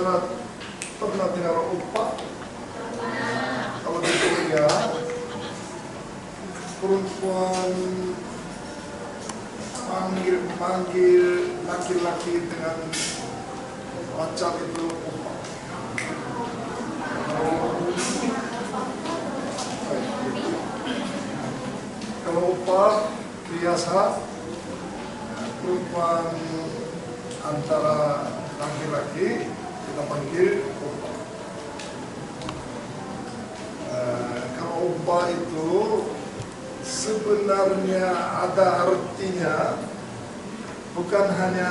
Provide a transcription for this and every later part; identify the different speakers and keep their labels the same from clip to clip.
Speaker 1: saudara pernah dengar upah? Kalau gitu ya, perempuan manggil laki-laki dengan pacar itu upah. Kalau upah biasa perempuan antara laki-laki kita panggil upah. Kalau upah itu sebenarnya ada artinya, bukan hanya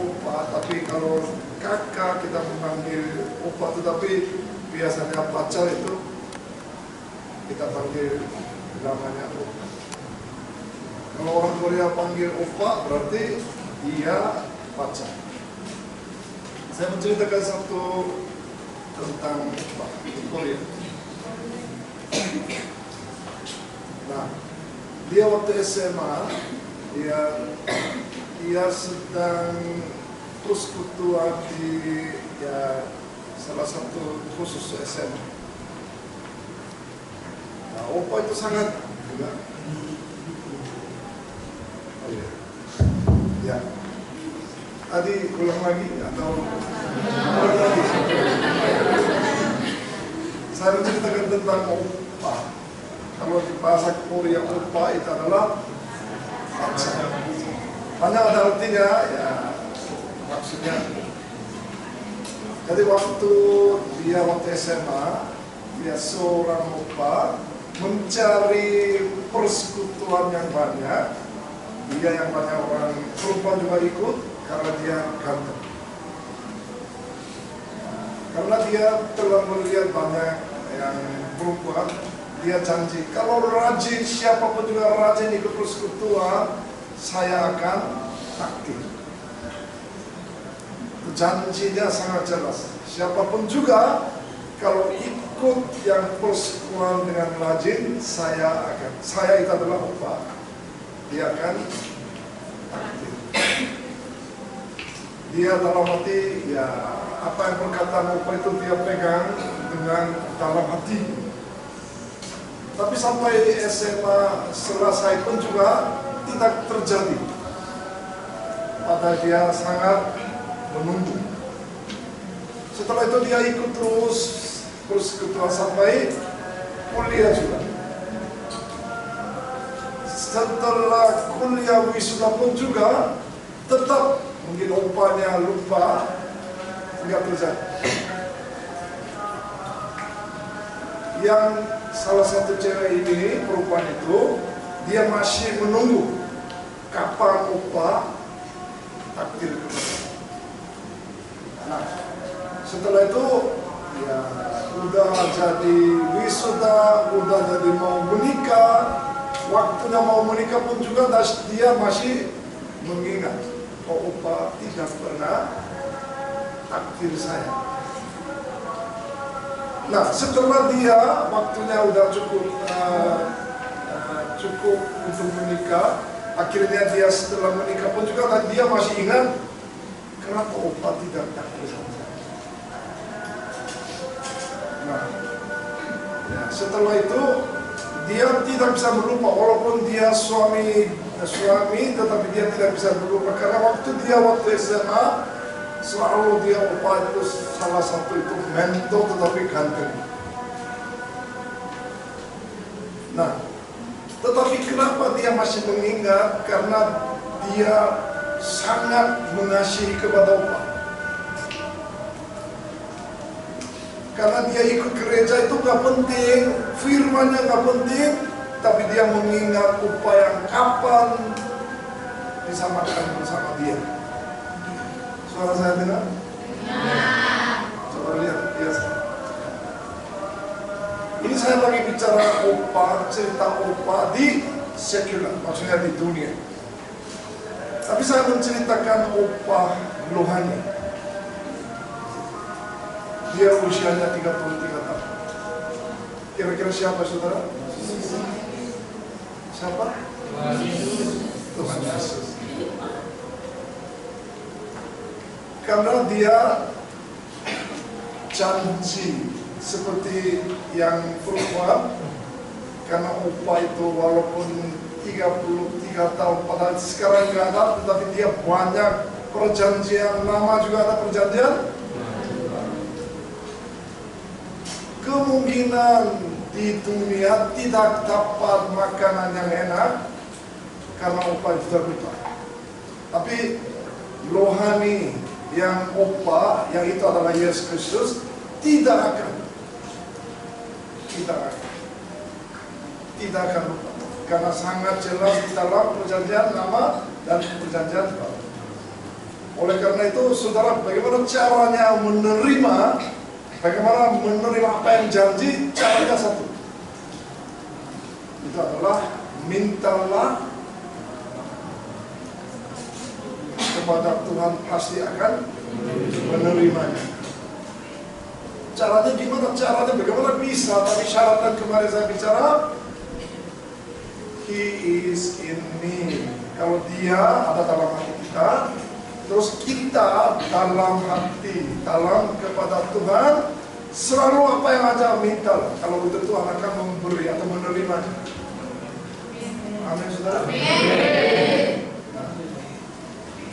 Speaker 1: upah, tapi kalau kakak kita memanggil upah, tetapi biasanya pacar itu kita panggil namanya upah. Kalau orang Korea panggil upah berarti dia pacar. Saya menceritakan satu tentang upah di Korea. Nah, dia waktu SMA dia sedang persekutuan di salah satu khusus SMA. Nah, opa itu sangat juga. Oh iya. Ya. Tadi ulang lagi atau ulang lagi? Saya menceritakan tentang opa. Kalau di bahasa Korea opa itu adalah pacar. Hanya ada artinya ya maksudnya. Jadi waktu SMA dia seorang opa mencari persekutuan yang banyak. Dia yang banyak orang perempuan juga ikut karena dia ganteng. Karena dia telah melihat banyak yang perempuan, dia janji, kalau rajin, siapapun juga rajin ikut persekutuan, saya akan takdir. Janjinya sangat jelas. Siapapun juga, kalau ikut yang persekutuan dengan rajin, saya itu adalah upah. Dia akan takdir. Dia dalam hati, ya apa yang perkataan upah itu dia pegang dengan dalam hati. Tapi sampai SMA selesai pun juga tidak terjadi. Padahal dia sangat menunggu. Setelah itu dia ikut terus persekutuan sampai kuliah juga. Setelah kuliah wisuda pun juga tetap mungkin opanya lupa, tidak terjadi. Yang salah satu cewek ini, perempuan itu, dia masih menunggu kapan opa takdir. Nah, setelah itu ya udah jadi wisuda, udah jadi mau menikah, waktunya mau menikah pun juga dia masih mengingat, oh opa tidak pernah takdir saya. Nah, setelah dia waktunya udah cukup untuk menikah, akhirnya dia setelah menikah pun juga dia masih ingat, kenapa opa tidak takdir saya. Nah, ya, setelah itu dia tidak bisa melupa, walaupun dia suami, tetapi dia tidak bisa melupa karena waktu SMA selalu dia opa itu salah satu itu mentor tetapi ganteng. Nah, tetapi kenapa dia masih mengingat? Karena dia sangat mengasihi kepada opa. Karena dia ikut gereja itu gak penting, firmannya gak penting, tapi dia mengingat opa yang kapan bisa makan bersama dia. Suara saya dengar? Ya. Coba lihat, biasa. Ini saya lagi bicara opa, cerita opa di sekuler, maksudnya di dunia. Tapi saya menceritakan opa rohani. Dia usianya 33 tahun. Kira-kira siapa saudara? Siapa? Tuhan Yesus. Karena dia janji seperti yang perempuan, karena upah itu walaupun 33 tahun padahal sekarang nggak ada, tetapi dia banyak perjanjian lama juga ada perjanjian. Kemungkinan di dunia tidak dapat makanan yang enak karena upah itu terbuka. Tapi rohani yang upah, yang itu adalah Yesus Kristus, tidak akan lupa. Karena sangat jelas di dalam perjanjian lama dan perjanjian baru. Oleh karena itu, saudara, bagaimana caranya menerima apa yang janji? Caranya satu. Itu adalah mintalah kepada Tuhan, pasti akan menerimanya. Caranya gimana? Caranya bagaimana bisa? Tapi syaratnya kemarin saya bicara, He is in me. Kalau dia ada dalam hati kita, terus kita dalam hati, dalam kepada Tuhan, selalu apa yang ada minta. Kalau betul Tuhan akan memberi atau menerimanya. Amin, saudara. Nah,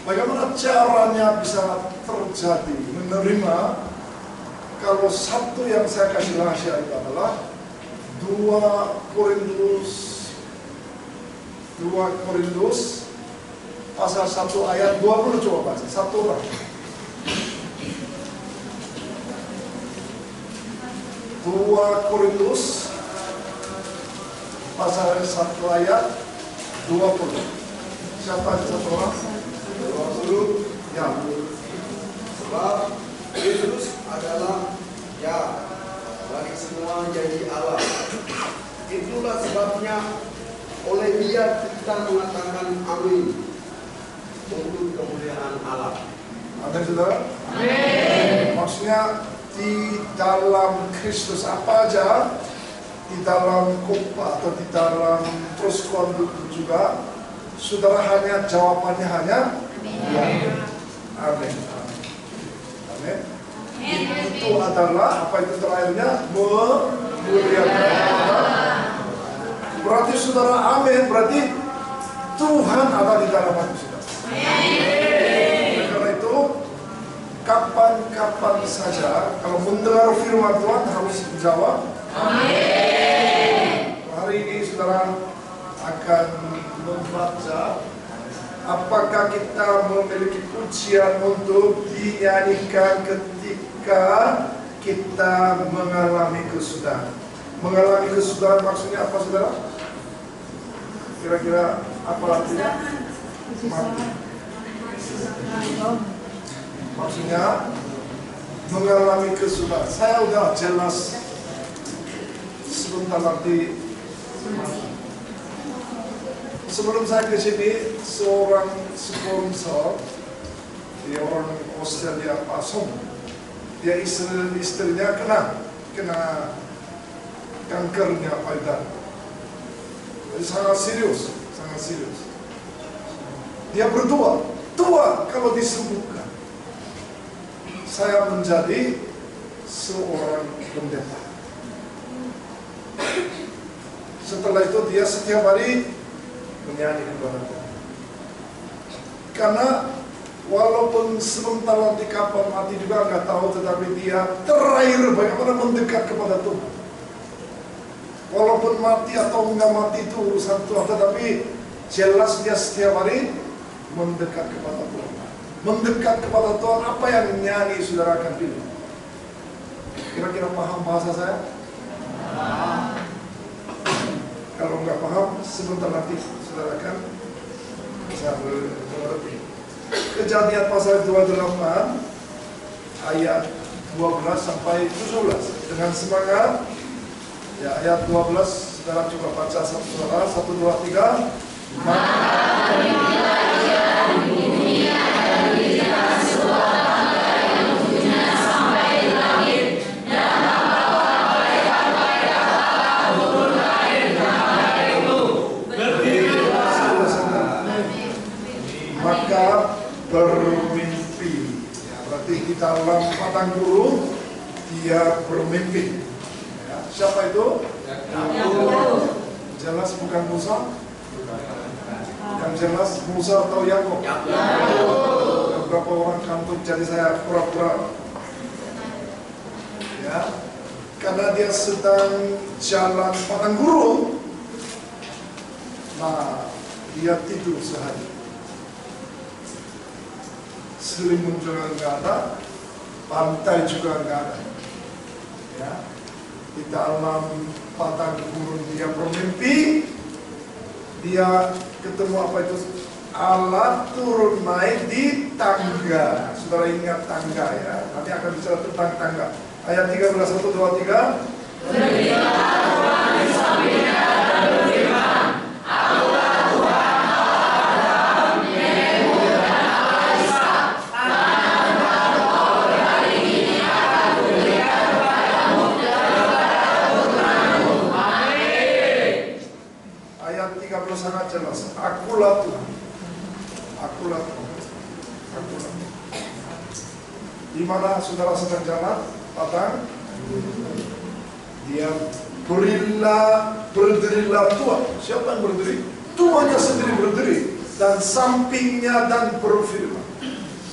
Speaker 1: bagaimana caranya bisa terjadi menerima? Kalau satu yang saya kasih rahasia itu adalah 2 Korintus pasal 1 ayat 20, coba baca satu orang. 2 Korintus pasal 1 ayat 20. Siapa satu orang? 20. Ya.
Speaker 2: Sebab Yesus adalah ya bagi semua janji Allah. Itulah sebabnya oleh Dia kita mengatakan amin untuk kemuliaan Allah.
Speaker 1: Amin, saudara. Amin. Maksudnya di dalam Kristus apa aja, di dalam khotbah atau di dalam persekutuan juga, saudara hanya jawabannya hanya amin. Amin. Amin. Itu adalah apa itu terakhirnya memuliakan Allah. Berarti saudara amin, berarti Tuhan ada di dalam hati saudara. Karena itu kapan-kapan saja kalau mendengar firman Tuhan harus menjawab amin. Hari ini saudara akan membaca, apakah kita memiliki pujian untuk dinyanyikan ketika kita mengalami kesudahan. Mengalami kesudahan maksudnya apa, saudara? Kira-kira apa artinya? Mati. Maksudnya mengalami kesudahan. Saya udah jelas sebentar nanti. Sebelum saya ke sini, seorang sponsor, dia orang Australia, Pasong. Dia istrinya kena kankernya payudara. Jadi sangat serius. Dia berdoa, Tuhan kalau disembuhkan, saya menjadi seorang pendeta. Setelah itu dia setiap hari menyanyi kepada Tuhan. Karena walaupun sebentar nanti kapan mati juga nggak tahu, tetapi dia terakhir bagaimana mendekat kepada Tuhan. Walaupun mati atau nggak mati itu urusan Tuhan, tetapi jelas dia setiap hari mendekat kepada Tuhan. Mendekat kepada Tuhan, apa yang nyanyi saudara akan pilih? Kira-kira paham bahasa saya? Kalau nggak paham, sebentar nanti saudara akan bisa mengerti. Kejadian pasal 28 ayat 12 sampai 17 dengan semangat. Ya, ayat 12, saudara coba baca satu suara, 1, 2, 3. Maka beginilah ia di dunia dan dirikan sebuah tangga yang ujungnya sampai di langit, dan membawa malaikat-malaikat Allah turun ke air tangga itu. Berdirilah maka bermimpi. Ya, berarti di dalam padang gurun dia bermimpi. Ya, siapa itu? Jelas bukan Musa. Yang jelas Musa atau Yakub? Beberapa orang kantor, jadi saya pura-pura. Ya, karena dia sedang jalan padang gurun, nah dia tidur sehari. Selimut juga nggak ada, pantai juga nggak ada. Ya, di dalam padang gurun dia bermimpi, dia ketemu apa itu? Allah turun naik di tangga. Saudara ingat tangga ya? Nanti akan bicara tentang tangga. Ayat 13, 1, 2, 3. Ayat 30 sangat jelas. Akulah Tuhan. Akulah Tuhan. Akulah Tuhan. Di mana saudara sedang jalan padang, dia berdirilah Tuhan. Siapa yang berdiri? Tuhannya sendiri berdiri dan sampingnya dan berfirman.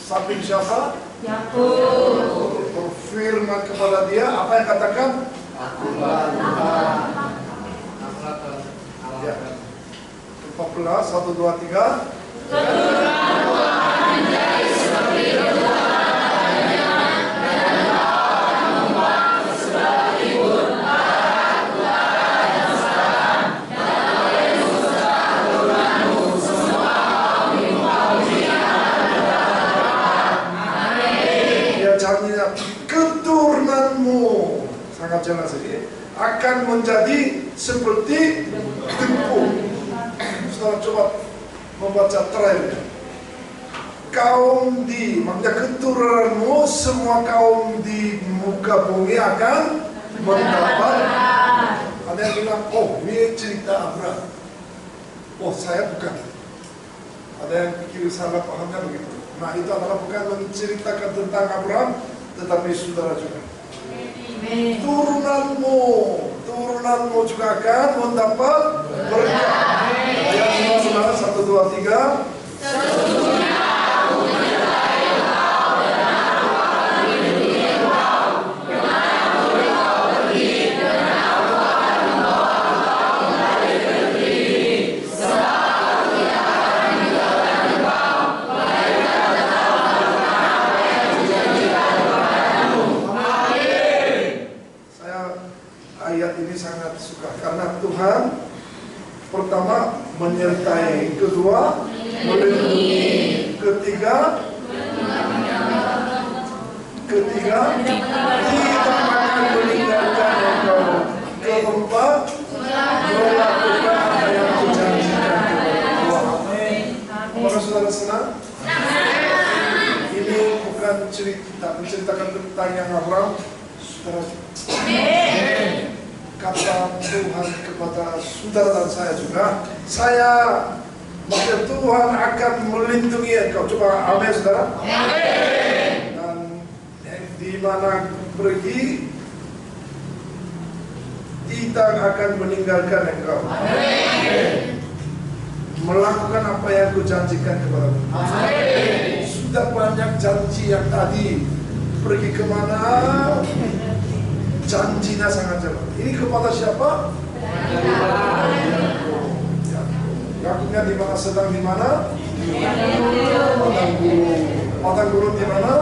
Speaker 1: Samping siapa? Yakub. Berfirman kepada dia, apa yang katakan? Akulah Tuhan. Ya. 14, 1, 2, 3. Keturunan Tuhan menjadi seperti Tuhan. Keturunanmu sangat jelas ini akan menjadi seperti tepung. Saudara coba membaca terakhirnya. Kaum di, maksudnya keturunanmu, semua kaum di muka bumi akan mendapat. Ada yang bilang, oh ini cerita Abraham. Oh saya bukan. Ada yang pikir salah pahamnya begitu. Nah itu adalah bukan menceritakan tentang Abraham, tetapi saudara juga. Turunanmu juga akan mendapat berkat. Ayat 5 saudara, 1, 2, 3. Sesungguhnya aku menyertai engkau dan aku akan melindungi engkau. Kemanapun engkau pergi, dan aku akan membawa engkau kembali ke negeri ini. Sebab aku tidak akan meninggalkan engkau, melainkan tetap melakukan apa yang dijanjikan kepadamu. Amin. Saya ayat ini sangat suka karena Tuhan pertama menyertai, kedua melindungi, ketiga tidak akan meninggalkan engkau, keempat melakukan apa yang dijanjikan kepada Amin. Apakah saudara senang? Ini bukan cerita menceritakan tentang yang Abraham, saudara. Kata Tuhan kepada saudara dan saya juga, maksudnya Tuhan akan melindungi engkau. Coba amin saudara. Amin. Dan di mana pergi, tidak akan meninggalkan engkau. Amin. Melakukan apa yang kujanjikan kepadamu. Amin. Sudah banyak janji yang tadi, pergi kemana, janjinya sangat jelas. Ini kepada siapa? Yakubnya di mana, sedang di mana? Padang gurun. Padang gurun di mana?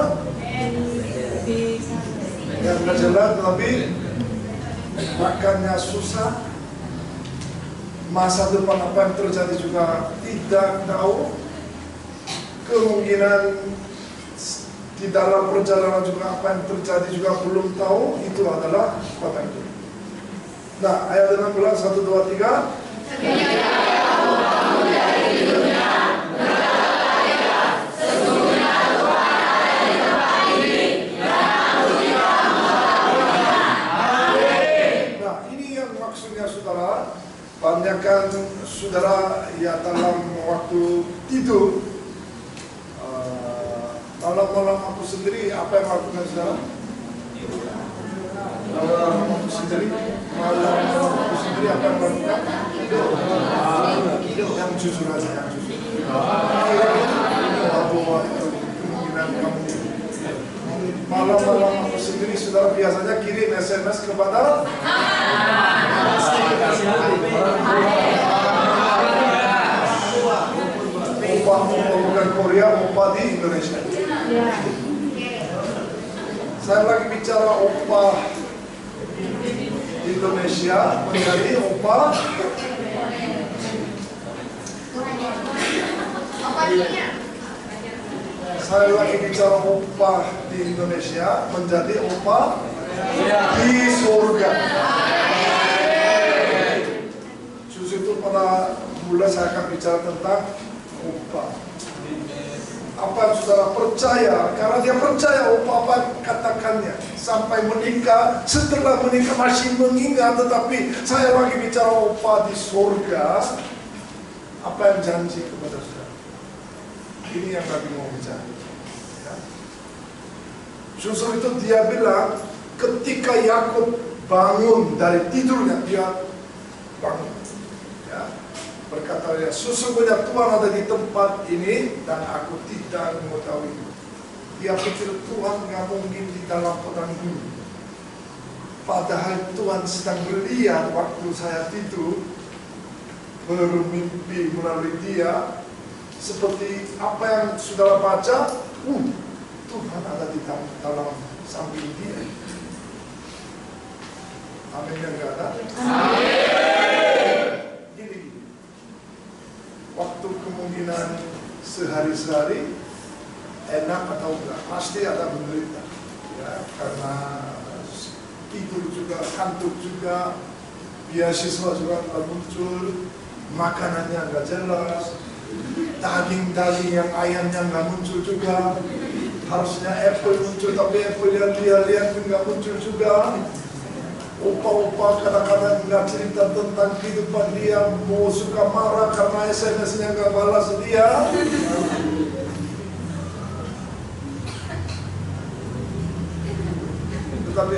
Speaker 1: Yang tidak jelas, tetapi makannya susah. Masa depan apa yang terjadi juga tidak tahu. Kemungkinan di dalam perjalanan juga apa yang terjadi juga belum tahu. Itu adalah padang gurun. Nah, ayat 16, 1, 2, 3. Nah, ini yang maksudnya saudara. Banyakkan saudara ya dalam waktu tidur, malam-malam aku sendiri apa yang lakukan saudara? Waktu sendiri, malam waktu sendiri apa yang melakukan? Yang jujur aja, yang jujur. Bahwa itu kemungkinan kamu malam-malam waktu sendiri saudara biasanya kirim SMS kepada opa bukan Korea, opa di Indonesia. Saya lagi bicara opa Indonesia menjadi opa saya lagi bicara opa di Indonesia menjadi opa di surga. Justru itu pada mulai saya akan bicara tentang opa. Apa yang saudara percaya, karena dia percaya apa katakannya sampai menikah, setelah menikah masih mengingat, tetapi saya lagi bicara opa di surga. Apa yang janji kepada saudara? Ini yang lagi mau bicara. Ya. Justru itu dia bilang ketika Yakub bangun dari tidurnya, dia bangun. Ya. Berkata dia, sesungguhnya Tuhan ada di tempat ini dan aku tidak mengetahui. Dia pikir Tuhan nggak mungkin di dalam padang gurun. Padahal Tuhan sedang melihat waktu saya tidur, bermimpi melalui dia, seperti apa yang saudara baca, Tuhan ada di dalam samping dia. Amin yang nggak ada? Gini. Waktu kemungkinan sehari-hari enak atau enggak, pasti ada menderita, ya, karena tidur juga, kantuk juga, beasiswa juga nggak muncul, makanannya nggak jelas, daging-daging yang ayamnya nggak muncul juga, harusnya apple muncul tapi apple yang lihat-lihat nggak muncul juga. Opa-opa kadang-kadang nggak cerita tentang kehidupan dia, mau suka marah karena SMS-nya nggak balas dia. Tetapi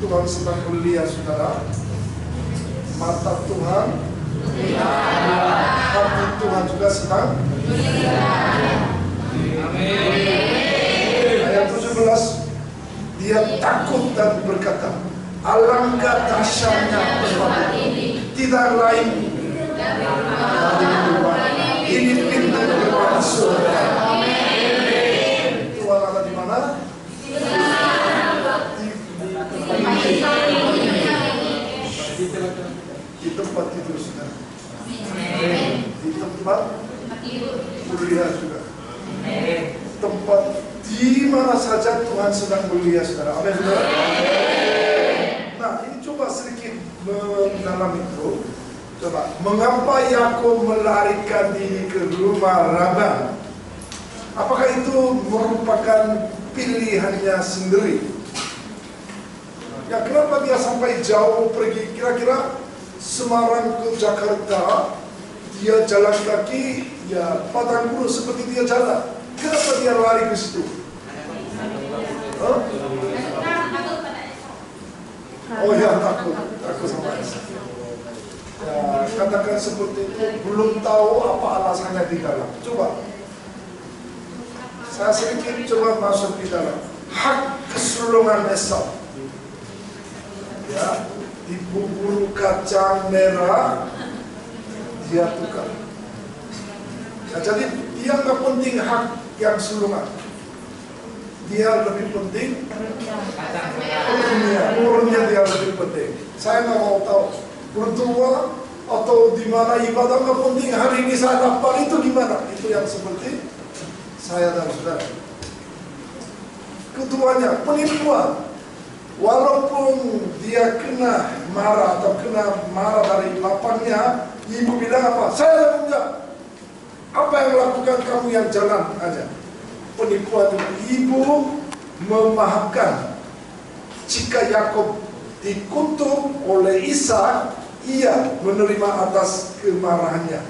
Speaker 1: Tuhan sedang melihat saudara, mata Tuhan, hati Tuhan juga sedang melihat. Ayat 17, dia takut dan berkata, alangkah dahsyatnya tempat ini, tidak lain ini pintu gerbang surga. Tuhan ada di mana? Di tempat tidur saudara, di tempat kuliah juga, tempat di mana saja Tuhan sedang melihat saudara. Amin saudara. Nah, ini coba sedikit mendalam itu. Coba, mengapa Yakub melarikan diri ke rumah Laban? Apakah itu merupakan pilihannya sendiri? Ya, kenapa dia sampai jauh pergi? Kira-kira Semarang ke Jakarta, dia jalan kaki, ya padang gurun seperti dia jalan. Kenapa dia lari ke situ? Huh? Oh ya, takut sama Esa. Ya, katakan seperti itu, belum tahu apa alasannya di dalam. Coba, saya sedikit coba masuk di dalam. Hak kesulungan Esau. Ya, di bubur kacang merah dia tukar. Ya, jadi dia nggak penting hak yang sulungan. Dia lebih penting urunnya dia lebih penting. Saya nggak mau tahu berdoa atau di mana ibadah, nggak penting. Hari ini saya dapat itu gimana? Itu yang seperti saya dan saudara. Keduanya penipuan. Walaupun dia kena marah atau kena marah dari lapangnya, ibu bilang apa? Saya punya. Apa yang lakukan kamu yang jalan aja? Penipuan ibu memaafkan. Jika Yakub dikutuk oleh Ishak, ia menerima atas kemarahannya.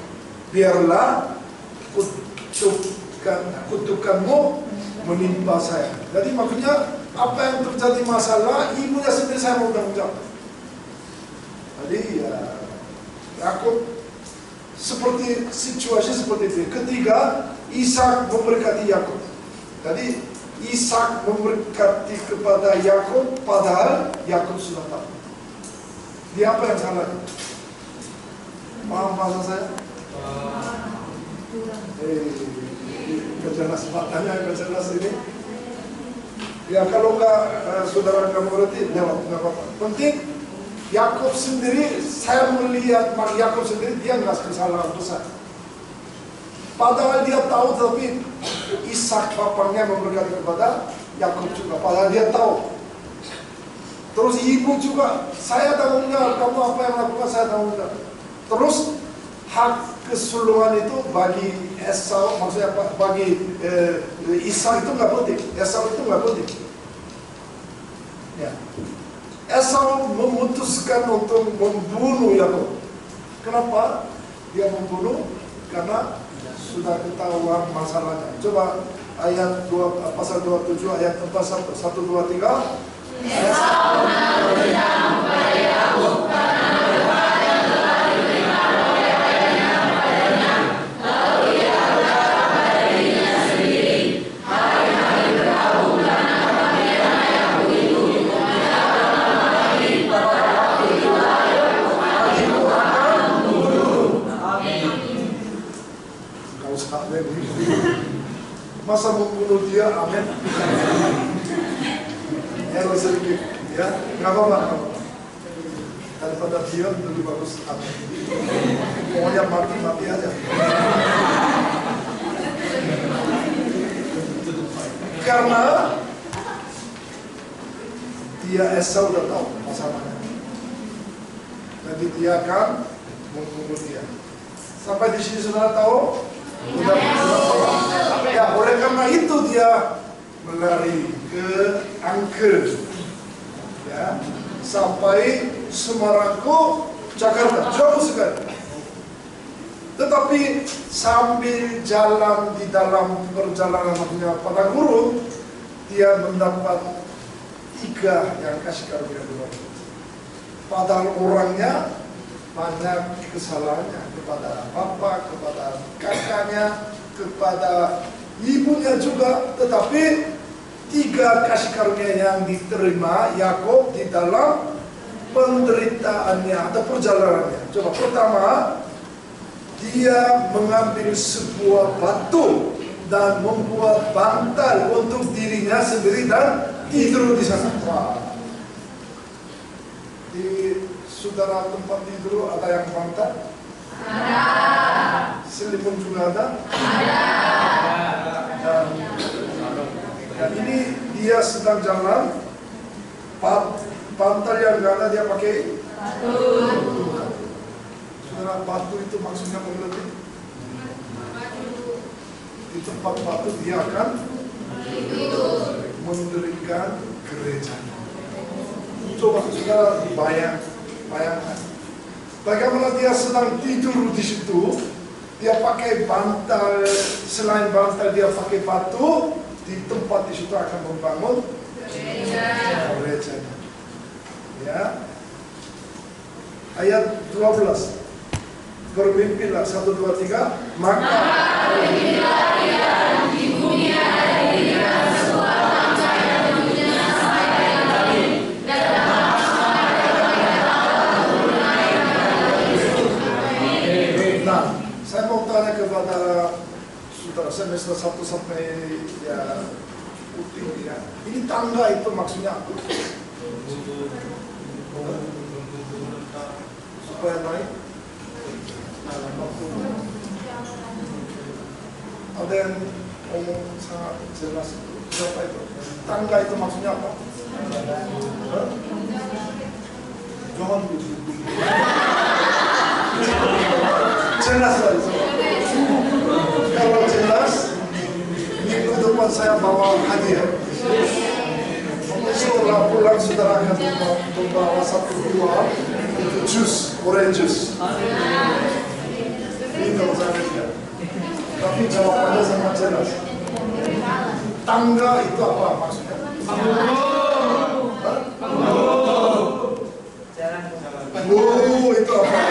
Speaker 1: Biarlah kutukanmu menimpa saya. Jadi maksudnya apa yang terjadi masalah, ibunya sendiri saya mau tanggung jawab. Jadi ya, Yakub seperti situasi seperti itu. Ketiga, Ishak memberkati Yakub. Jadi Ishak memberkati kepada Yakub, padahal Yakub sudah tahu. Dia apa yang salah? Paham bahasa saya? Kejelas matanya, kejelas ini. Ya kalau nggak saudara kamu berarti lewat, nggak apa-apa. Penting Yakub sendiri, saya melihat Yakub sendiri dia nggak kesalahan besar. Padahal dia tahu, tapi Ishak bapaknya memberkati kepada Yakub juga. Padahal dia tahu. Terus ibu juga, saya tanggung jawab, kamu apa yang lakukan saya tanggung jawab. Terus hak keseluruhan itu bagi Esau, maksudnya apa? Bagi Ishak itu nggak penting, Esau itu nggak penting. Ya. Esau memutuskan untuk membunuh Yakub. Kenapa dia membunuh? Karena sudah ketahuan masalahnya. Coba ayat 2, pasal 27 ayat 41, 1, 2, 3. Esau memberikan kepada Yakub karena berkat yang telah diberikan oleh ayahnya kepadanya. Lalu ia berkata pada dirinya sendiri, hari-hari berlalu karena kematian ayahku itu. Janganlah lagi pada waktu itulah aku akan membunuh. Amin. Kau sampai begitu. Masa membunuh dia, amin. Ya sedikit, ya nggak apa-apa. Daripada diam lebih bagus, amin. Pokoknya mati aja. Karena dia Esau udah tahu masalahnya, jadi dia akan membunuh dia. Sampai di sini saudara tahu? Udah tahu. Ya, oleh karena itu dia melari ke Angker, ya, sampai Semarangko, Jakarta, jauh sekali. Tetapi sambil jalan di dalam perjalanannya pada guru, dia mendapat 3 yang kasih karunia dua. Padahal orangnya banyak kesalahannya kepada bapak, kepada kakaknya, kepada ibunya juga, tetapi 3 kasih karunia yang diterima Yakub di dalam penderitaannya atau perjalanannya. Coba pertama, dia mengambil sebuah batu dan membuat bantal untuk dirinya sendiri dan tidur di sana. Wah. Di saudara tempat tidur ada yang bantal? Ada. Selimut juga ada? Ada. Dan ini dia sedang jalan, bantal yang gak ada dia pakai batu. Saudara, batu itu maksudnya mengerti? Di tempat batu dia akan mendirikan gereja. Coba saudara bayangkan, bagaimana dia sedang tidur di situ, dia pakai bantal, selain bantal dia pakai batu. Di tempat di situ akan membangun gereja. Ya. Ayat 12. Bermimpilah 1, 2, 3. Maka bermimpilah dia di bumi ada dirinya sebuah bangsa yang punya sampai yang lain dan bangsa yang tunai. Nah, saya mau tanya kepada saudara semester 1 sampai ya putih ya. Ini tangga itu maksudnya apa? Supaya naik. Ada yang ngomong sangat jelas itu. Siapa itu? Tangga itu maksudnya apa? Jangan begitu. Jelas lah itu. Kalau jelas, minggu depan saya bawa hadiah. Setelah pulang saudara akan membawa 1 buah jus, orange juice. Minum saya lihat. Tapi jawabannya sangat jelas. Tangga itu apa maksudnya? Itu apa?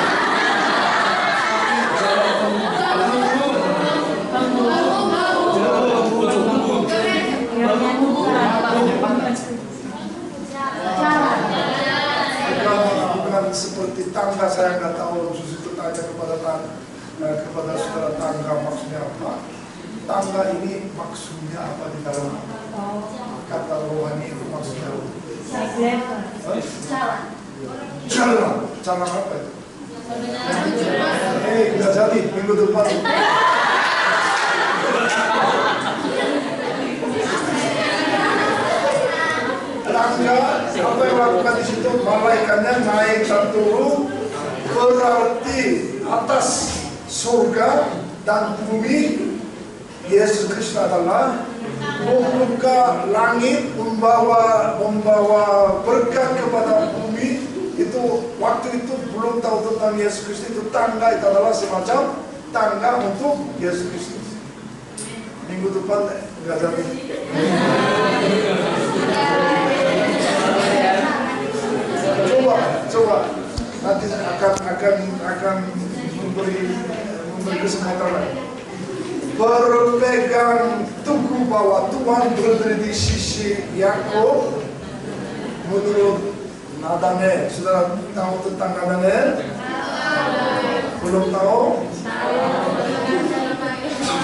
Speaker 1: Bukan seperti tangga, saya nggak tahu, justru itu tanya kepada saudara tangga maksudnya apa. Tangga ini maksudnya apa di dalam kata rohani itu maksudnya apa? Cara apa itu? Nggak jadi minggu depan. Tangga, apa yang lakukan di situ? Malaikatnya naik dan turun, berarti atas surga dan bumi Yesus Kristus adalah membuka langit, membawa berkat kepada bumi. Itu waktu itu belum tahu tentang Yesus Kristus. Itu tangga itu adalah semacam tangga untuk Yesus Kristus. Minggu depan nggak jadi. Coba nanti akan memberi kesempatan lagi. Berpegang teguh bahwa Tuhan berdiri di sisi Yakub. Menurut Nathanael, saudara tahu tentang Nathanael? Belum tahu?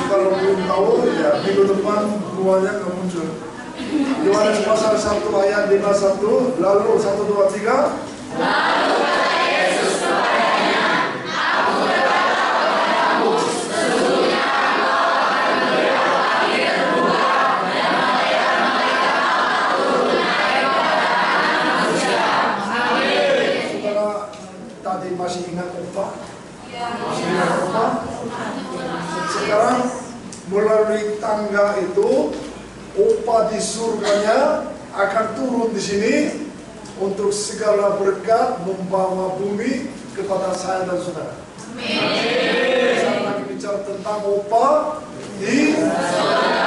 Speaker 1: Kalau belum tahu, ya minggu depan buahnya akan muncul. Yohanes pasal 1 ayat 51, lalu 1, 2, 3. Lalu kata Yesus kepadanya, aku berkata kepadamu, sesungguhnya engkau akan melihat langit terbuka dan malaikat-malaikat Allah turun naik kepada Anak Manusia. Amin. Saudara tadi masih ingat Opa? Masih ingat Opa? Sekarang melalui tangga itu Opa di surganya akan turun di sini untuk segala berkat membawa bumi kepada saya dan saudara. Amin. Saya lagi bicara tentang Opa di surga.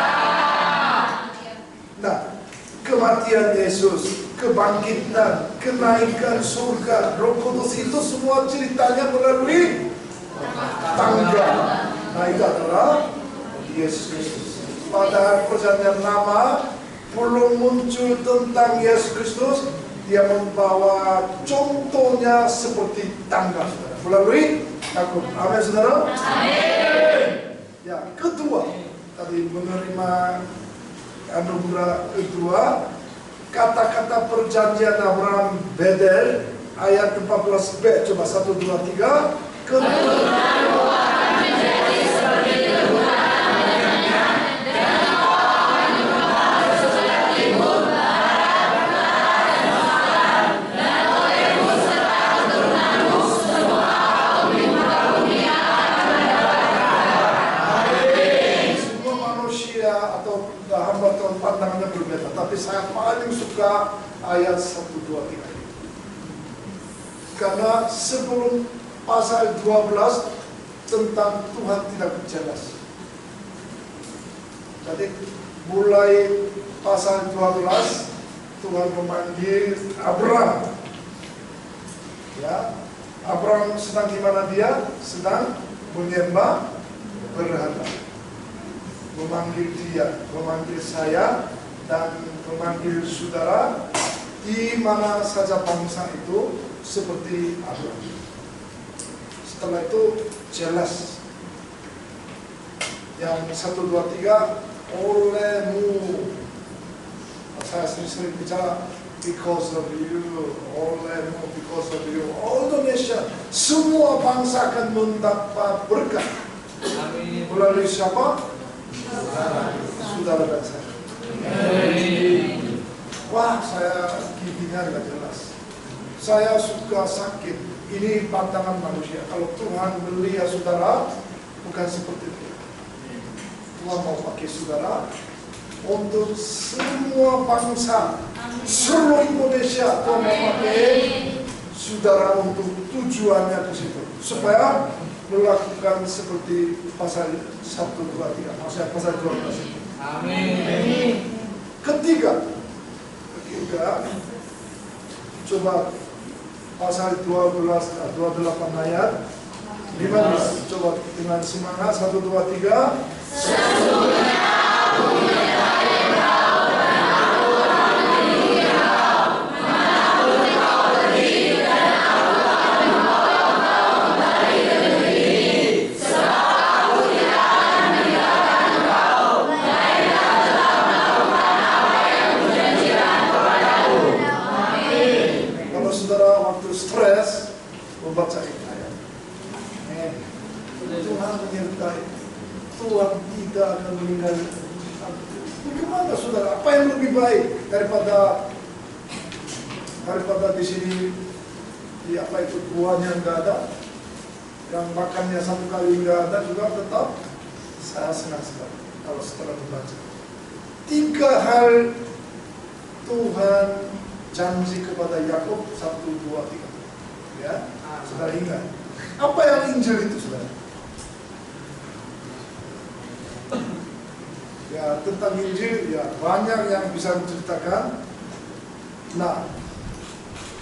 Speaker 1: Nah, kematian Yesus, kebangkitan, kenaikan surga, Roh Kudus itu semua ceritanya melalui tangga. Nah, itu adalah Yesus Kristus. Pada perjanjian lama belum muncul tentang Yesus Kristus. Dia membawa contohnya seperti tangga, saudara, melalui Yakub. Amin, saudara. Amin. Ya, kedua, tadi menerima anugerah kedua, kata-kata perjanjian Abraham Bedel ayat 14b, coba 1, 2, 3. Keturunanmu akan menjadi seperti keturunan nenek-nenek, dan kau akan dikembang ke sebelah timur, barat, utara, dan selatan, dan olehmu serta keturunanmu semua kaum di muka bumi akan mendapat. Amin. Semua manusia atau hamba Tuhan pandangannya berbeda, tapi saya paling suka ayat 1, 2, 3. Karena sebelum pasal 12 tentang Tuhan tidak jelas. Jadi mulai pasal 12 Tuhan memanggil Abraham. Ya, Abraham sedang di mana dia? Sedang menyembah berhala. Memanggil dia, memanggil saya, dan memanggil saudara di mana saja bangsa itu seperti Abraham. Setelah itu jelas yang 1, 2, 3 olehmu. Saya sering bicara because of you, olehmu, because of you. All Indonesia, semua bangsa akan mendapat berkat. Amin. Melalui siapa? Saudara dan saya. Wah, saya giginya nggak jelas. Saya suka sakit. Ini pandangan manusia. Kalau Tuhan melihat saudara, bukan seperti itu. Tuhan mau pakai saudara untuk semua bangsa, seluruh Indonesia. Tuhan mau pakai saudara untuk tujuannya ke situ, supaya melakukan seperti pasal 1, 2, 3. Maksudnya pasal 12 itu. Amin. Ketiga, 3, coba pasal 28 ayat 5, coba dengan semangat 1, 2, 3. Stres, membaca ini ayat. Tuhan menyertai, Tuhan tidak akan meninggal. Bagaimana saudara? Apa yang lebih baik daripada di sini? Di apa itu buahnya nggak ada, yang makannya 1 kali nggak ada juga tetap. Saya senang sekali kalau setelah membaca 3 hal Tuhan janji kepada Yakub 1, 2, 3. Ya, saudara ingat. Apa yang Injil itu, saudara? Ya, tentang Injil ya banyak yang bisa menceritakan. Nah,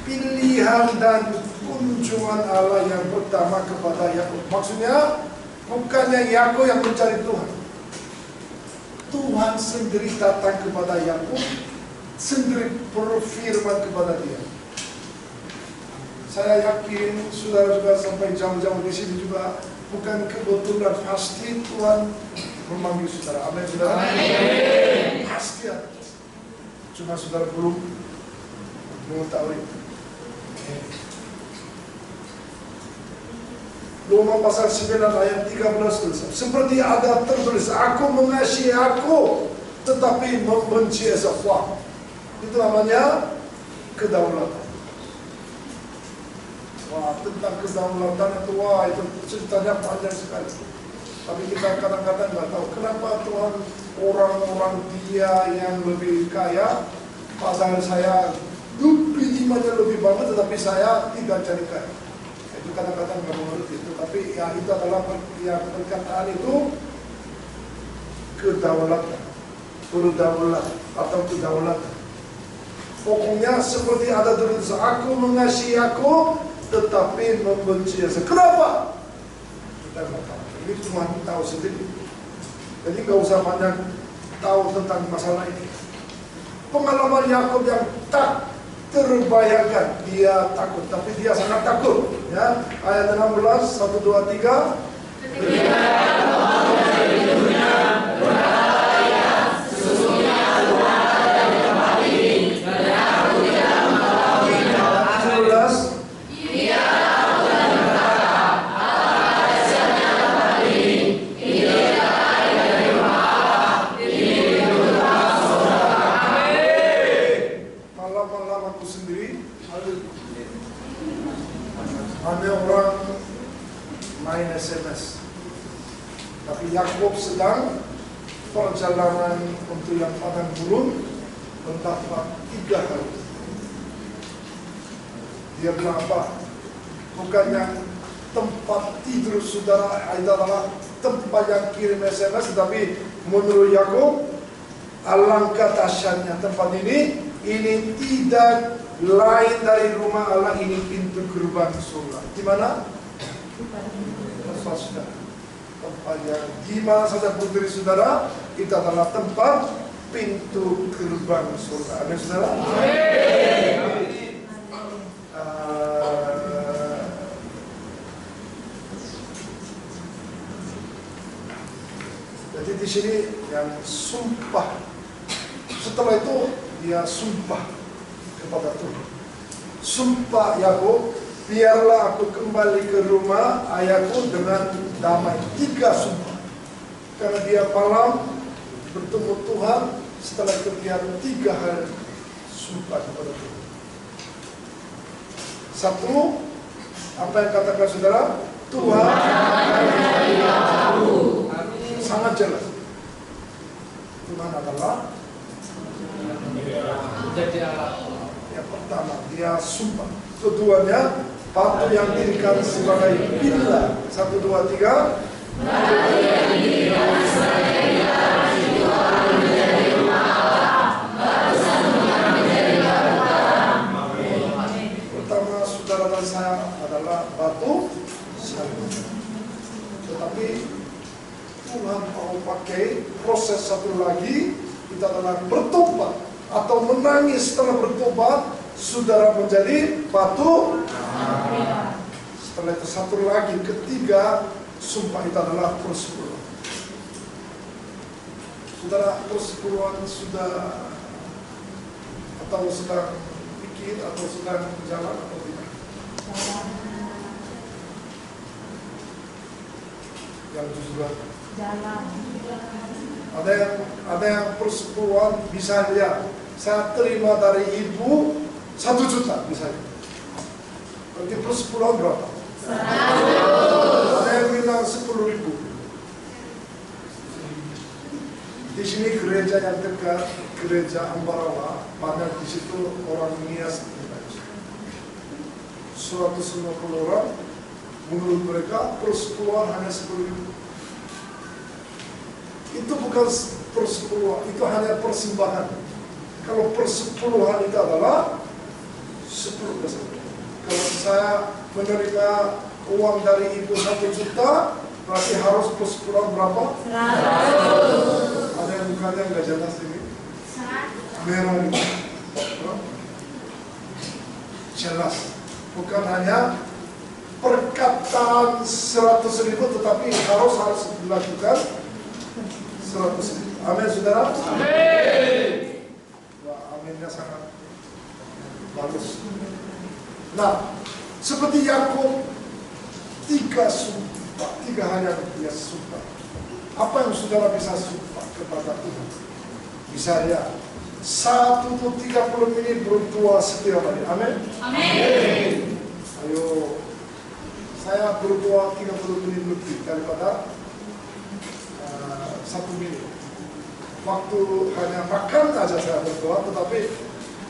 Speaker 1: pilihan dan kunjungan Allah yang pertama kepada Yakub. Maksudnya bukannya Yakub yang mencari Tuhan. Tuhan sendiri datang kepada Yakub, sendiri berfirman kepada dia. Saya yakin saudara juga sampai jam-jam di sini juga bukan kebetulan, pasti Tuhan memanggil saudara. Amin, saudara. Amin. Pasti ada. Cuma saudara belum mengetahui. Roma pasal 9 ayat 13 tulis. Seperti ada tertulis, aku mengasihi aku, tetapi membenci Esau. Itu namanya kedaulatan. Wah, tentang kedaulatan itu, wah itu ceritanya panjang sekali. Tapi kita kadang-kadang nggak tahu kenapa Tuhan orang-orang dia yang lebih kaya, padahal saya imannya lebih banget, tetapi saya tidak cari kaya. Itu kadang-kadang nggak mengerti itu. Tapi ya itu adalah yang perkataan itu kedaulatan, berdaulat atau kedaulatan. Pokoknya seperti ada tulis, aku mengasihi aku, tetapi membenci Esau. Kenapa? Kita nggak tahu. Ini Tuhan tahu sendiri. Jadi nggak usah banyak tahu tentang masalah ini. Pengalaman Yakub yang tak terbayangkan, dia takut, tapi dia sangat takut. Ya, ayat 16, 1, 2, 3. Ada orang main SMS, tapi Yakub sedang perjalanan untuk yang padang gurun mendapat 3 hal. Dia bilang apa? Bukan yang tempat tidur saudara itu adalah tempat yang kirim SMS, tetapi menurut Yakub alangkah dahsyatnya tempat ini tidak lain dari rumah Allah, ini pintu gerbang surga. Di mana? Tempat saudara. Tempat yang di mana saja putri saudara, itu adalah tempat pintu gerbang surga. Amin, saudara. Jadi di sini yang sumpah. Setelah itu dia sumpah kepada Tuhan. Sumpah Yakub, biarlah aku kembali ke rumah ayahku dengan damai. 3 sumpah. Karena dia malam bertemu Tuhan, setelah itu dia 3 hal sumpah kepada Tuhan. 1, apa yang katakan saudara? Tuhan sangat jelas. Tuhan adalah
Speaker 3: jadi Allah.
Speaker 1: Yang pertama, dia sumpah. Keduanya, batu yang dirikan sebagai bila. 1, 2, 3. dan saya adalah batu sandungan. Tetapi Tuhan mau pakai proses satu lagi, kita adalah bertobat atau menangis setelah bertobat, saudara menjadi batu. Setelah itu satu lagi, ketiga, sumpah itu adalah persepuluhan. Saudara, persepuluhan sudah atau sedang pikir atau sedang berjalan atau tidak? Yang sudah
Speaker 3: jalan.
Speaker 1: Ada yang persepuluhan misalnya saya terima dari ibu 1 juta misalnya. Berarti persepuluhan berapa? 100. Ada yang bilang 10.000. Di sini gereja yang dekat, gereja Ambarawa, banyak di situ orang Nias. 150 orang, menurut mereka persepuluhan hanya 10.000. Itu bukan persepuluhan, itu hanya persembahan. Kalau persepuluhan itu adalah 10%. Kalau saya menerima uang dari ibu 1 juta, berarti harus persepuluhan berapa? 100. Ada yang mukanya nggak jelas ini? Merah ini. Jelas. Bukan hanya perkataan 100.000, tetapi harus dilakukan 100.000. Amin, saudara? Amin. Wah, aminnya sangat bagus. Nah, seperti Yakub, 3 sumpah, 3 hanya dia sumpah. Apa yang saudara bisa sumpah kepada Tuhan? Misalnya, 1 tuh 30 menit berdoa setiap hari. Amin. Amin. Ayo, saya berdoa 30 menit lebih daripada 1 menit. Waktu hanya makan aja saya berdoa, tetapi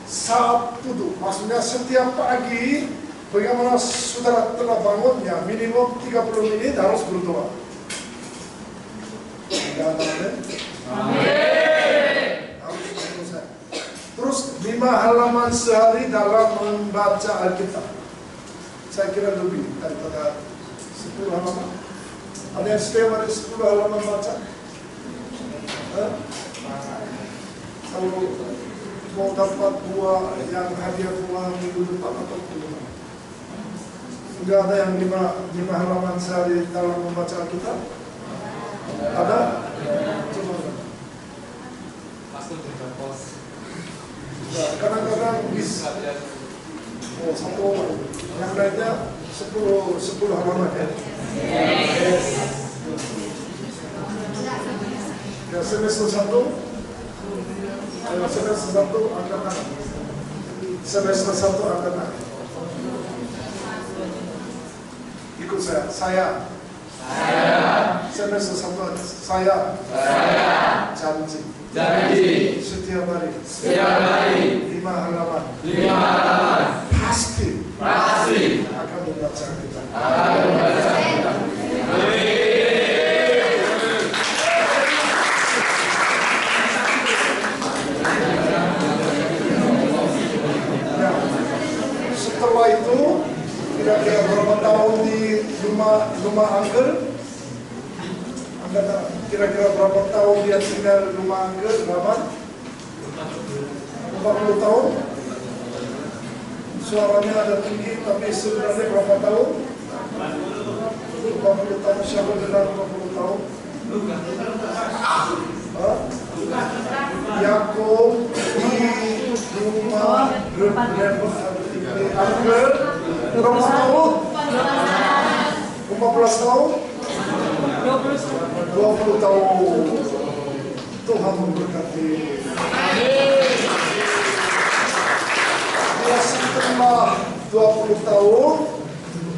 Speaker 1: 1 tuh, maksudnya setiap pagi, bagaimana saudara telah bangun, ya minimum 30 menit harus berdoa. Amin. Harus berdoa. Terus 5 halaman sehari dalam membaca Alkitab. Saya kira lebih daripada 10 halaman. Ada yang setiap hari 10 halaman baca? Kalau mau dapat buah yang hadiah buah minggu depan atau belum? Enggak ada yang 5 halaman sehari dalam membaca Alkitab? Ada? Coba.
Speaker 4: Masuk di pos.
Speaker 1: Kadang-kadang bisa. Oh, 1 yang lainnya 10 halaman ya. Yes. Ya, semester 1 angkat tangan. Semester 1 angkat tangan. Ikut saya. Semester 1 saya. Janji. Setiap hari. 5 halaman. Pasti. Akan membaca kita. Setelah itu, kira-kira berapa tahun di rumah Angger? Kira-kira berapa tahun dia tinggal di rumah Angger? Berapa? 40 tahun? Suaranya ada tinggi, tapi sebenarnya berapa tahun? 40 tahun, siapa dengar 40 tahun? Yakub di rumah Angger berapa tahun? 15 tahun? 20 tahun. Tuhan memberkati. Dia setelah 20 tahun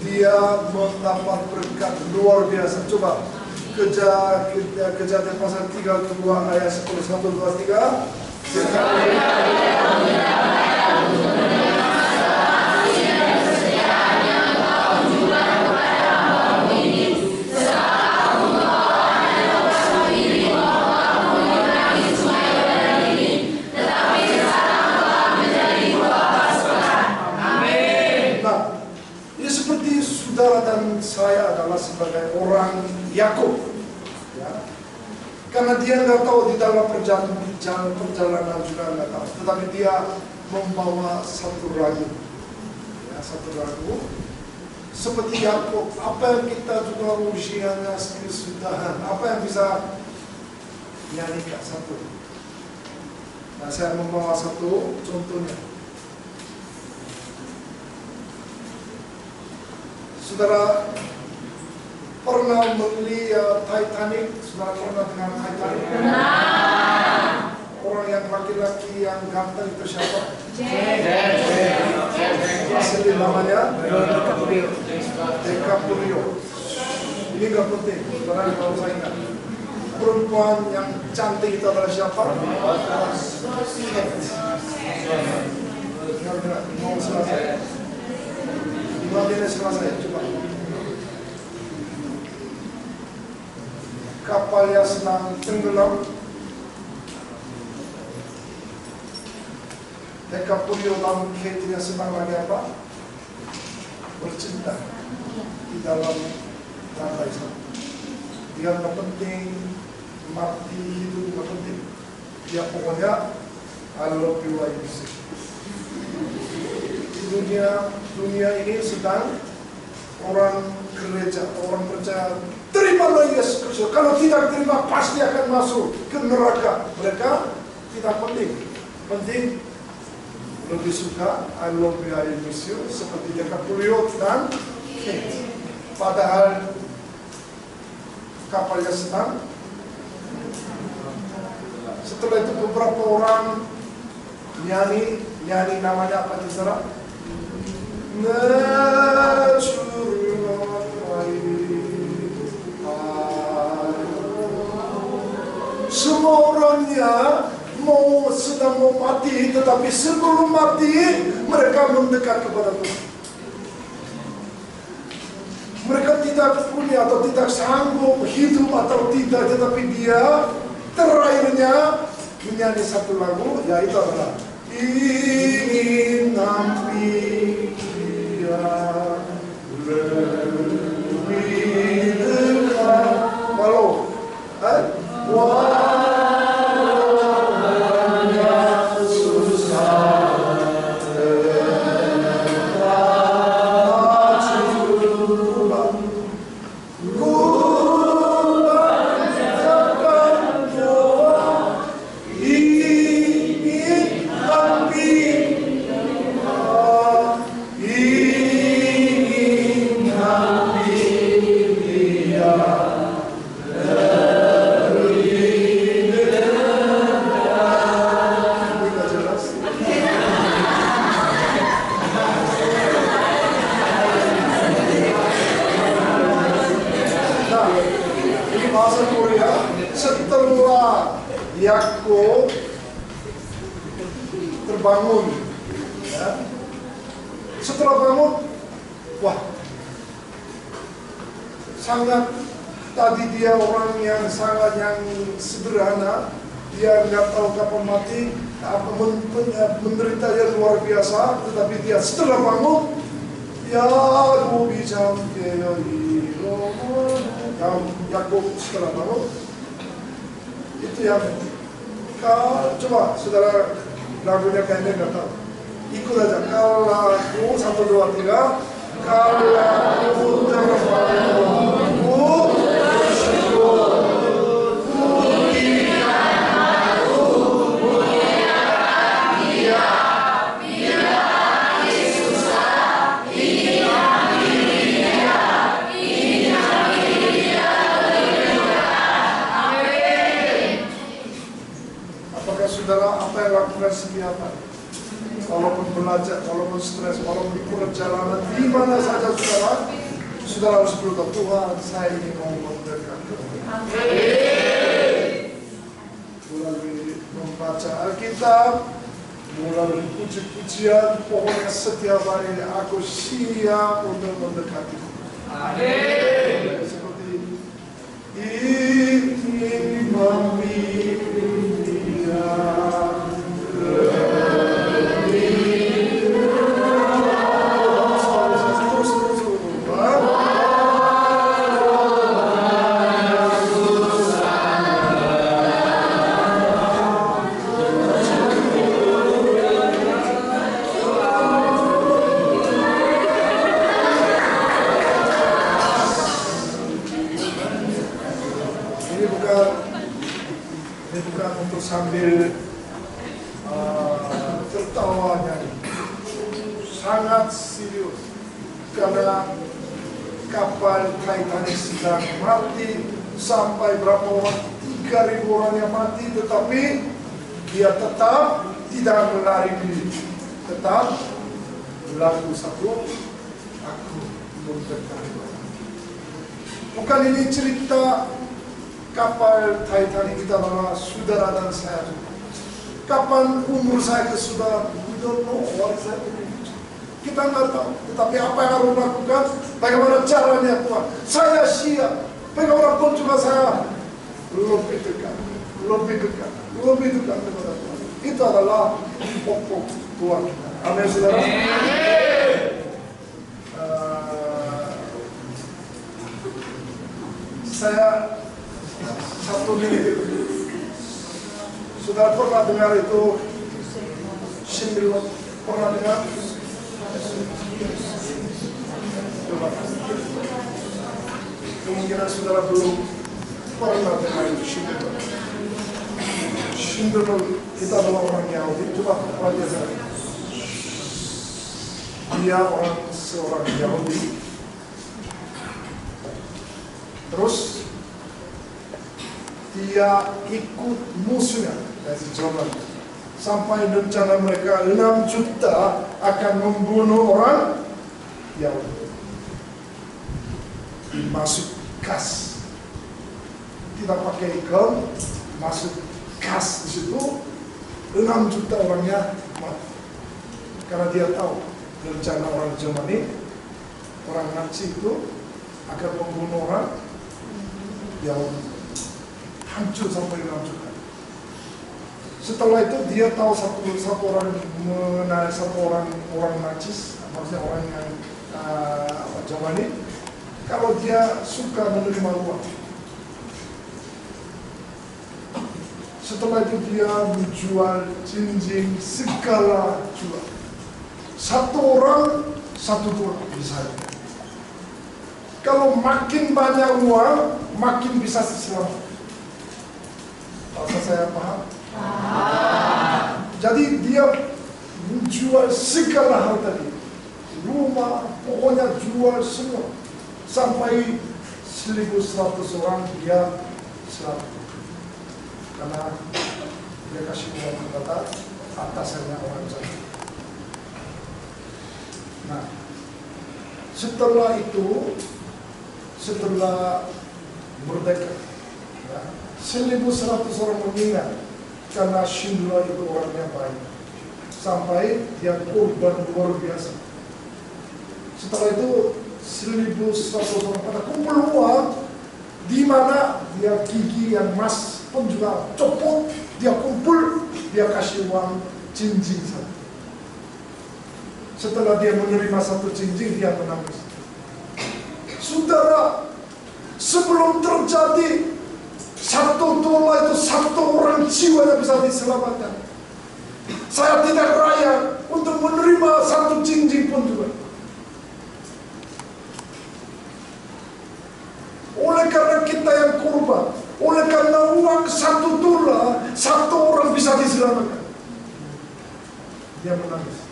Speaker 1: dia mendapat berkat luar biasa. Coba Kejadian pasal 32 ayat 10, 1, 2, 3. Ini seperti saudara dan saya adalah sebagai orang Yakub, ya. Karena dia nggak tahu di dalam perjalanan juga nggak tahu, tetapi dia membawa satu ragu, ya, satu ragu. Seperti Yakub, apa yang kita juga usianya kesudahan, apa yang bisa nyanyikan satu. Nah, saya membawa satu contohnya. Saudara pernah melihat Titanic? Saudara pernah dengar Titanic? Orang yang laki-laki yang ganteng itu siapa? Asli namanya DiCaprio. Ini nggak penting, saudara kalau saya ingat. Perempuan yang cantik itu adalah siapa? Mau selesai? Imajinasi selesai, coba. Kapalnya sedang tenggelam. DiCaprio dan Kate-nya sedang lagi apa? Bercinta di dalam lantai sana. Dia nggak penting mati hidup, nggak penting. Dia pokoknya I love you, I miss you. Dunia ini sedang orang gereja, orang percaya terimalah Yesus Kristus. Kalau tidak terima pasti akan masuk ke neraka. Mereka tidak penting. Penting lebih suka I love you, I miss you seperti DiCaprio dan Kate. Padahal kapalnya sedang. Setelah itu beberapa orang nyanyi namanya apa saudara? Semua orangnya sedang mau mati, tetapi sebelum mati mereka mendekat kepada Tuhan. Mereka tidak punya atau tidak sanggup hidup atau tidak, tetapi dia terakhirnya menyanyi satu lagu, yaitu adalah ingin nampi dia lebih dekat walau Yakub terbangun, ya. Setelah bangun, wah, sangat tadi dia orang yang sangat yang sederhana, dia nggak tahu kapan mati, menderita yang luar biasa, tetapi dia setelah bangun, ya bijam Yakub setelah bangun, itu yang coba saudara lagunya kayaknya nggak tahu, ikut aja. Kalau aku 1, 2, 3, kalau aku terbangun, bersyukur. Saudara, apa yang lakukan setiap hari? Walaupun belajar, walaupun stres, walaupun di perjalanan, di mana saja saudara harus berdoa, Tuhan, saya ini mau mendekat kepada-Mu. Melalui membaca Alkitab, melalui puji-pujian, pokoknya setiap hari aku siap untuk mendekati-Mu. Amin. Seperti ini memilih. Terus sambil tertawa nyanyi. Sangat serius karena kapal Titanic sedang mati, sampai berapa orang, 3.000 orang yang mati, tetapi dia tetap tidak melari diri, tetap lagu satu, aku belum bertahan. Bukan ini cerita kapal Titanic, kita adalah saudara dan saya. Kapan umur saya ke saudara, we don't know what is happening. Kita nggak tahu, tetapi apa yang harus lakukan, bagaimana caranya Tuhan. Saya siap, bagaimanapun juga saya lebih dekat kepada Tuhan. Itu adalah pokok Tuhan kita. Amin, saudara. Saya 1 menit. Saudara pernah dengar itu Schindler? Pernah dengar? Coba. Kemungkinan saudara belum pernah dengar itu Schindler. Schindler kita adalah orang Yahudi. Coba pelajari. Dia seorang Yahudi. Terus dia ikut musuhnya dari Jerman. Sampai rencana mereka 6 juta akan membunuh orang Yahudi. Masuk gas. Tidak pakai ikan, masuk gas di situ. 6 juta orangnya mati. Karena dia tahu rencana orang Jerman, orang Nazi itu akan membunuh orang Yahudi. Hancur sampai 6 juta. Setelah itu dia tahu satu orang Nacis, maksudnya orang yang Jerman, kalau dia suka menerima uang. Setelah itu dia menjual cincin segala jual. Satu orang $1 bisa. Kalau makin banyak uang, makin bisa selamat. Bahasa saya paham? Jadi dia menjual segala hal tadi, rumah, pokoknya jual semua, sampai 1.100 orang dia selamat, karena dia kasih uang kepada atasannya orang sana. Nah, setelah itu, setelah merdeka, ya, 1.100 orang meninggal karena Schindler itu orangnya baik, sampai dia korban luar biasa. Setelah itu 1.100 orang pada kumpul uang, di mana dia gigi yang emas pun juga copot, dia kumpul, dia kasih uang cincin satu. Setelah dia menerima satu cincin, dia menangis. Saudara, sebelum terjadi $1 itu 1 orang jiwa yang bisa diselamatkan. Saya tidak raya untuk menerima 1 cincin pun juga. Oleh karena kita yang korban, oleh karena uang $1, 1 orang bisa diselamatkan. Dia menangis.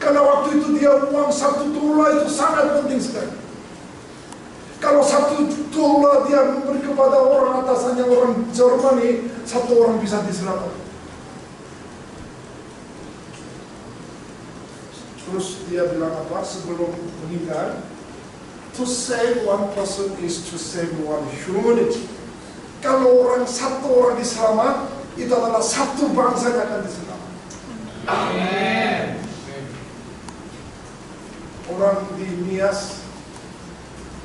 Speaker 1: Karena waktu itu dia uang $1 itu sangat penting sekali. Kalau $1 dia memberi kepada orang atasannya orang Jerman, 1 orang bisa diselamatkan. Terus dia bilang apa sebelum meninggal? To save one person is to save one humanity. Kalau satu orang diselamat, itu adalah 1 bangsa yang akan diselamatkan. Amin. Orang di Nias,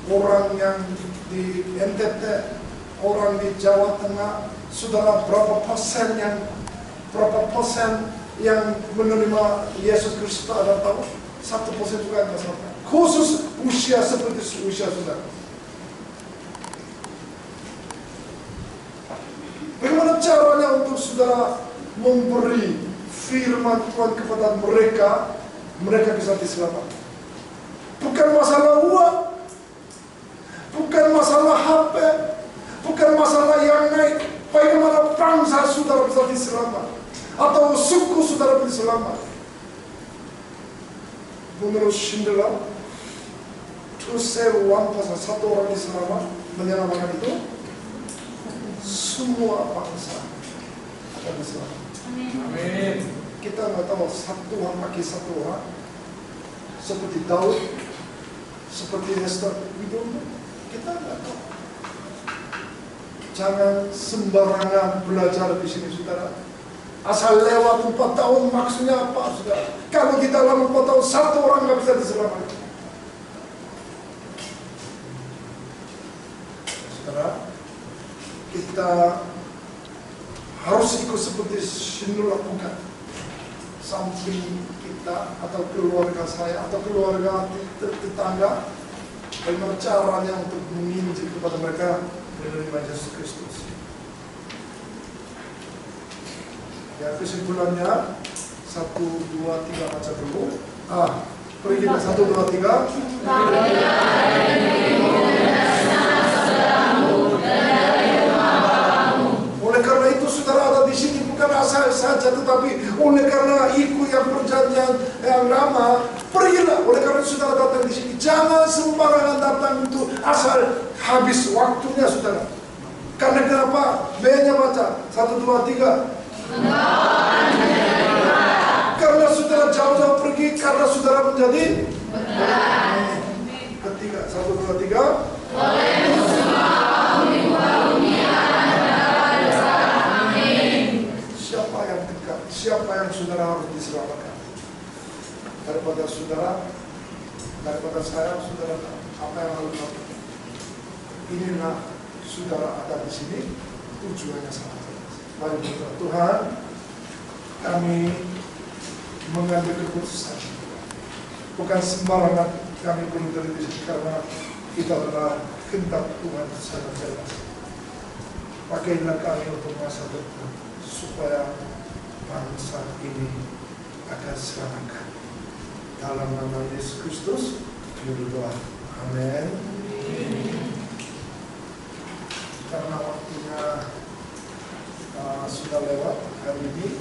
Speaker 1: orang yang di NTT, orang di Jawa Tengah, saudara berapa persen yang menerima Yesus Kristus ada tahu? 1% juga yang diselamatkan. Khusus usia seperti usia saudara. Bagaimana caranya untuk saudara memberi firman Tuhan kepada mereka, mereka bisa diselamatkan? Bukan masalah uang, bukan masalah HP, bukan masalah yang naik, Bagaimana bangsa saudara bisa diselamat, atau suku saudara bisa selamat. Menurut Schindler, to save one person, satu orang diselamat, menyelamatkan itu semua bangsa akan diselamatkan.
Speaker 4: Amin.
Speaker 1: Kita nggak tahu satu orang pakai satu orang, seperti Daud, seperti Esther, kita nggak tahu. Jangan sembarangan belajar di sini, saudara. Asal lewat 4 tahun maksudnya apa, saudara? Kalau kita dalam 4 tahun satu orang nggak bisa diselamatkan. Saudara, kita harus ikut seperti Schindler lakukan. Samping kita atau keluarga saya atau keluarga tetangga, bagaimana caranya untuk menginjil kepada mereka menerima Yesus Kristus. Ya, kesimpulannya 1, 2, 3 baca dulu. Pergi ke 1, 2, 3. Oleh karena itu saudara ada di sini bukan asal saja, tetapi oleh karena ikut yang perjanjian yang lama, pergilah. Oleh karena itu saudara datang di sini, jangan sembarangan datang itu asal habis waktunya, saudara. Karena kenapa? B-nya baca 1, 2, 3. Karena saudara jauh-jauh pergi, karena saudara menjadi ketiga. 1, 2, 3. Siapa yang dekat? Siapa yang saudara harus diselamatkan? Daripada saudara, daripada saya, saudara apa yang harus dilakukan? Inilah saudara ada di sini, tujuannya sangat jelas. Mari berdoa. Tuhan, kami mengambil keputusan, bukan sembarangan kami berdiri di sini, karena kita adalah kehendak Tuhan sangat jelas. Pakailah kami untuk masa depan, supaya bangsa ini akan selamatkan. Dalam nama Yesus Kristus, berdoa. Amin. Karena waktunya sudah lewat hari ini,